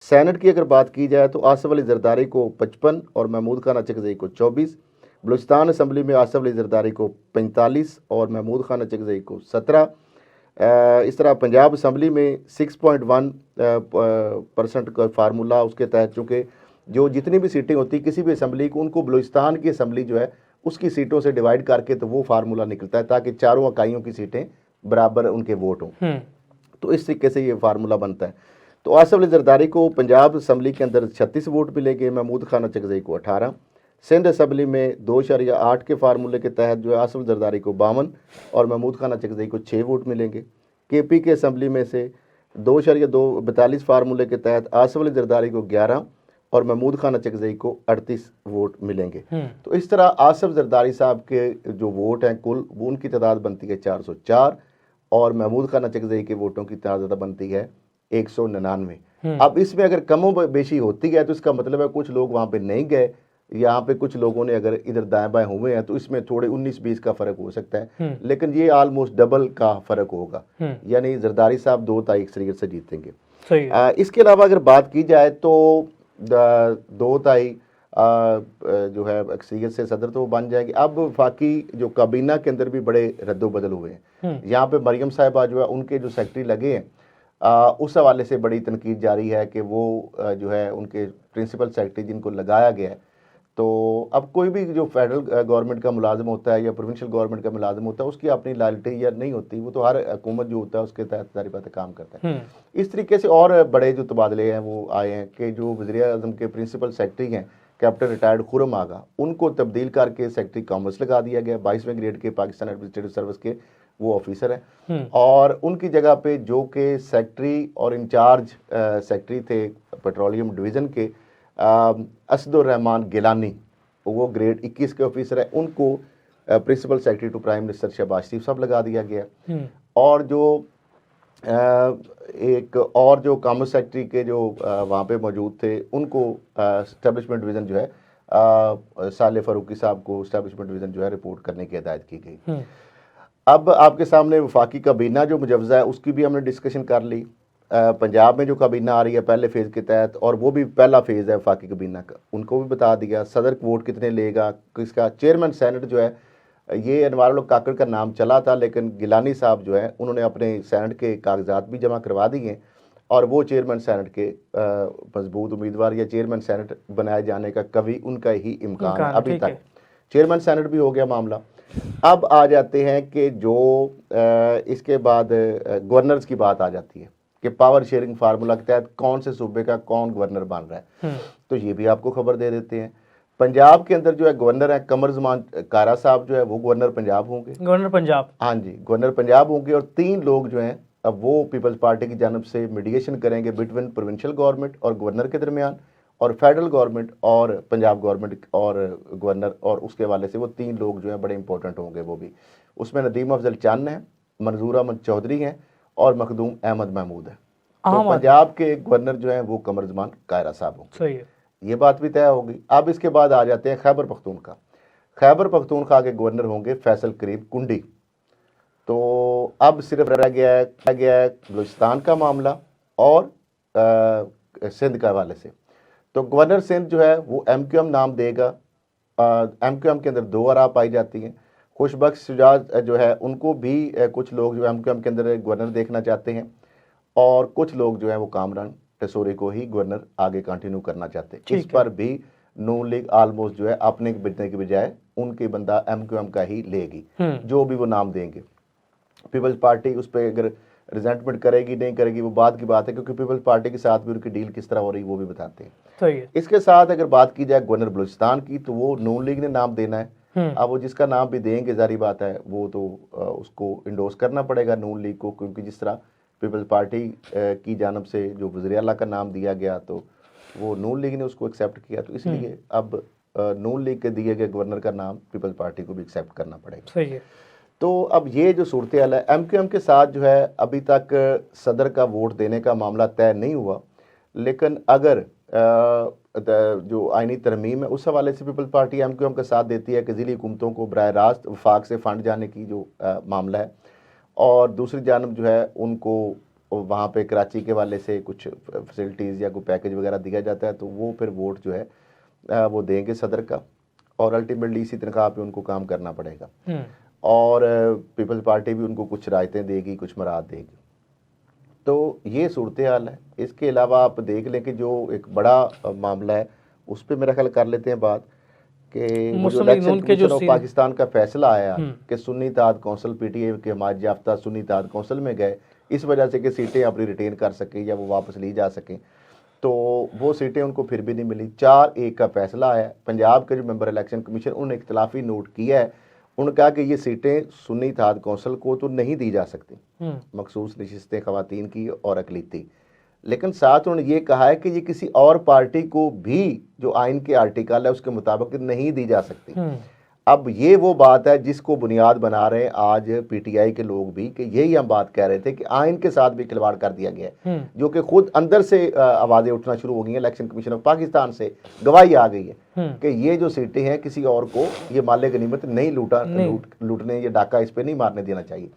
Senate की अगर बात की जाए तो आसफ अली जरदारी को 55 और महमूद खान अचकज़ई को 24। बलूचिस्तान असम्बली में आसफ अली जरदारी को 45 और महमूद खान अचकज़ई को 17। इस तरह पंजाब असम्बली में 6.1% का फार्मूला उसके तहत, चूँकि जो जितनी भी सीटें होती किसी भी असम्बली को, उनको बलूचिस्तान की असम्बली जो है उसकी सीटों से डिवाइड करके तो वो फार्मूला निकलता है ताकि चारों इकाइयों की सीटें बराबर उनके वोट हों। तो इस तरीके से ये फार्मूला बनता है। तो आसफ अली जरदारी को पंजाब असम्बली के अंदर 36 वोट मिलेंगे, महमूद खान अचकज़ई को 18। सिंध असम्बली में 2.8 के फार्मूले के तहत जो है आसफ जरदारी को 52 और महमूद खान अचकज़ई को 6 वोट मिलेंगे। KP के असम्बली में से 2.42 फार्मूले के तहत आसफ अली जरदारी को 11 और महमूद खान अचकज़ई को 38 वोट मिलेंगे। तो इस तरह आसफ जरदारी साहब के जो वोट हैं कुल, वो उनकी तादाद बनती है 404 और महमूद खान अचकज़ई के वोटों की तादाद बनती है 199। अब इसमें अगर कमो बेशी होती है तो इसका मतलब है कुछ लोग वहाँ पे नहीं गए, यहाँ पे कुछ लोगों ने अगर इधर दाएं बाएं हुए हैं तो इसमें थोड़े 19-20 का फर्क हो सकता है, लेकिन ये ऑलमोस्ट डबल का फर्क होगा, यानी जरदारी साहब 2 तारीख से जीतेंगे। इसके अलावा अगर बात की जाए तो 2 तारीख जो है अक्सरियत से सदर तो वो बन जाएंगे। अब बाकी जो काबीना के अंदर भी बड़े रद्दोबदल हुए हैं। यहाँ पे मरियम साहिबा जो है उनके जो सेक्रेटरी लगे हैं, उस हवाले से बड़ी तनकीद जारी है कि वो जो है उनके प्रिंसिपल सेक्रेटरी जिनको लगाया गया है, तो अब कोई भी जो फेडरल गवर्नमेंट का मुलाजिम होता है या प्रोविंशियल गवर्नमेंट का मुलाजिम होता है उसकी अपनी लॉयल्टी या नहीं होती, वो तो हर हुकूमत जो होता है उसके तहत सारी बातें काम करता है। इस तरीके से और बड़े जो तबादले हैं वो आए हैं कि जो वज़ीर-ए-आज़म के प्रिंसिपल सेक्रेटरी हैं कैप्टन रिटायर्ड खुर्रम आगा, उनको तब्दील करके सेक्रेटरी कॉमर्स लगा दिया गया। 22वें ग्रेड के पाकिस्तान एडमिनिस्ट्रेटिव सर्विस के वो ऑफिसर हैं और उनकी जगह पे जो कि सेक्रेटरी और इंचार्ज सेक्रेटरी थे पेट्रोलियम डिवीज़न के असदुर रहमान गिलानी, वो ग्रेड 21 के ऑफिसर हैं, उनको principal secretary to prime minister Shahbaz Sharif साहब लगा दिया गया। और जो एक और जो कॉमर्स सेक्रेटरी के जो वहाँ पे मौजूद थे उनको एस्टेब्लिशमेंट डिवीज़न जो है साले फारूकी साहब को एस्टेब्लिशमेंट डिवीज़न जो है रिपोर्ट करने की हिदायत की गई। अब आपके सामने वफाकी काबीना जो मुजव्वज़ा है उसकी भी हमने डिस्कशन कर ली। पंजाब में जो काबीना आ रही है पहले फेज़ के तहत, और वो भी पहला फेज़ है वफाकी काबीना का, उनको भी बता दिया। सदर वोट कितने लेगा, किसका चेयरमैन सेनेट जो है ये अनवारुल काकड़ का नाम चला था, लेकिन गिलानी साहब जो है उन्होंने अपने सेनेट के कागजात भी जमा करवा दिए और वो चेयरमैन सेनेट के मजबूत उम्मीदवार या चेयरमैन सेनेट बनाए जाने का कभी उनका ही इम्कान है। अभी तक चेयरमैन सेनेट भी हो गया मामला। अब आ जाते हैं कि जो इसके बाद गवर्नर्स की बात आ जाती है कि पावर शेयरिंग फार्मूला के तहत कौन से सूबे का कौन गवर्नर बन रहा है। तो ये भी आपको खबर दे देते हैं। पंजाब के अंदर जो है गवर्नर है कमरजमान कारा साहब जो है वो गवर्नर पंजाब होंगे। गवर्नर पंजाब, हाँ जी, गवर्नर पंजाब होंगे। और 3 लोग जो हैं अब वो पीपल्स पार्टी की जानब से मीडिएशन करेंगे बिटवीन प्रोविंशियल गवर्नमेंट और गवर्नर के दरमियान, और फेडरल गवर्नमेंट और पंजाब गवर्नमेंट और गवर्नर, और उसके हवाले से वो 3 लोग जो हैं बड़े इंपॉर्टेंट होंगे। वो भी उसमें नदीम अफजल चंद हैं, मंजूर अहमद चौधरी हैं और मखदूम अहमद महमूद है। तो पंजाब के गवर्नर जो हैं वो कमरजमान कायरा साहब होंगे। ये बात भी तय होगी। अब इसके बाद आ जाते हैं खैबर पख्तूनख्वा। खैबर पख्तूनख्वा के गवर्नर होंगे फैसल करीम कुंडी। तो अब सिर्फ रह गया है बलूचिस्तान का मामला और सिंध के हवाले से। तो गवर्नर सिंध जो है वो MQM नाम देगा। MQM के अंदर 2 आरा पाई जाती हैं। खुशबख्श शुजात जो है उनको भी कुछ लोग जो MQM के अंदर गवर्नर देखना चाहते हैं, और कुछ लोग जो है वो कामरान टेसोरी को ही गवर्नर आगे कंटिन्यू करना चाहते हैं। इस पर भी नून लीग ऑलमोस्ट जो है अपने बिजने के बजाय उनके बंदा MQM का ही लेगी, जो भी वो नाम देंगे। पीपल्स पार्टी उस पर अगर रिजेंटमेंट करेगी नहीं करेगी वो बात की बात है, क्योंकि पीपल्स पार्टी के साथ भी उनकी डील किस तरह हो रही वो भी बताते हैं। इसके साथ अगर बात की जाए गवर्नर बलूचिस्तान की, तो वो नून लीग ने नाम देना है। अब वो जिसका नाम भी देंगे जारी बात है वो तो उसको इंडोर्स करना पड़ेगा नून लीग को, क्योंकि जिस तरह पीपल्स पार्टी की जानब से जो वज़ीर आला का नाम दिया गया तो वो नून लीग ने उसको एक्सेप्ट किया, तो इसलिए अब नून लीग के दिए गए गवर्नर का नाम पीपल्स पार्टी को भी एक्सेप्ट करना पड़ेगा। सही है। तो अब ये जो सूरत हाल है MQM के साथ जो है अभी तक सदर का वोट देने का मामला तय नहीं हुआ, लेकिन अगर जो आइनी तरमीम है उस हवाले से पीपल्स पार्टी MQM का साथ देती है कि ज़िली हुकूमतों को बराह रास्त वफाक से फ़ंड जाने की जो मामला है, और दूसरी जानब जो है उनको वहाँ पे कराची के वाले से कुछ फैसिलिटीज़ या कोई पैकेज वगैरह दिया जाता है, तो वो फिर वोट जो है वो देंगे सदर का, और अल्टीमेटली इसी तनख्वाह पे उनको काम करना पड़ेगा, और पीपल्स पार्टी भी उनको कुछ रायतें देगी, कुछ मराद देगी। तो ये सूरत हाल है। इसके अलावा आप देख लें कि जो एक बड़ा मामला है उस पर मेरा ख्याल कर लेते हैं बात, कि वो जो इलेक्शन कमीशन ऑफ पाकिस्तान का फैसला आया कि सुन्नी इत्तेहाद कौंसिल पीटीआई के हमायत याफ्ता सुन्नी इत्तेहाद कौंसिल में गए, इस वजह से कि सीटें अपनी रिटेन कर सकें या वो वापस ली जा सकें, तो वो सीटें उनको फिर भी नहीं मिली। 4-1 का फैसला आया। पंजाब के जो मेंबर इलेक्शन कमीशन उन्होंने इख्तलाफी नोट किया है, उन्होंने कहा कि ये सीटें सुन्नी इत्तेहाद कौंसिल को तो नहीं दी जा सकती, मखसूस नशिस्तें ख़वातीन की और अक़लीती, लेकिन साथ उन्होंने ये कहा है कि ये किसी और पार्टी को भी जो आइन के आर्टिकल है उसके मुताबिक नहीं दी जा सकती। अब ये वो बात है जिसको बुनियाद बना रहे हैं आज पीटीआई के लोग भी, कि यही हम बात कह रहे थे कि आइन के साथ भी खिलवाड़ कर दिया गया है, जो कि खुद अंदर से आवाज़ें उठना शुरू हो गई हैं। इलेक्शन कमीशन ऑफ पाकिस्तान से गवाही आ गई है कि ये जो सीटें हैं किसी और को ये माले गनीमत नहीं लूटने या डाका इस पर नहीं मारने देना चाहिए।